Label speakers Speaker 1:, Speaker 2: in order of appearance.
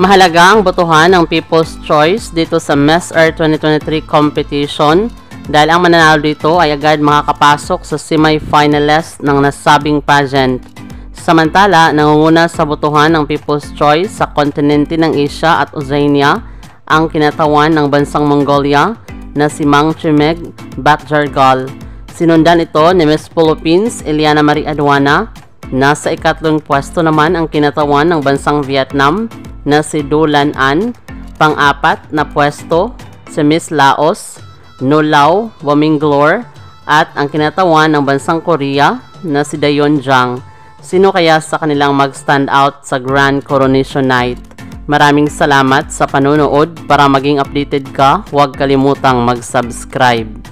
Speaker 1: Mahalaga ang botohan ng People's Choice dito sa Miss Earth 2023 competition dahil ang mananalo dito ay agad makakapasok sa semi-finalist ng nasabing pageant. Samantala, nangunguna sa botohan ng People's Choice sa kontinente ng Asia at Oceania ang kinatawan ng bansang Mongolia na si Mang Chimeg Bakjargal. Sinundan ito ni Miss Philippines Eliana Marie Aduana. Nasa ikatlong pwesto naman ang kinatawan ng bansang Vietnam na si Du Lan An. Pang-apat na pwesto si Miss Laos, Nolao Waminglor, at ang kinatawan ng bansang Korea na si Dayon Jang. Sino kaya sa kanilang mag-stand out sa Grand Coronation Night? Maraming salamat sa panonood. Para maging updated ka, huwag kalimutang mag-subscribe.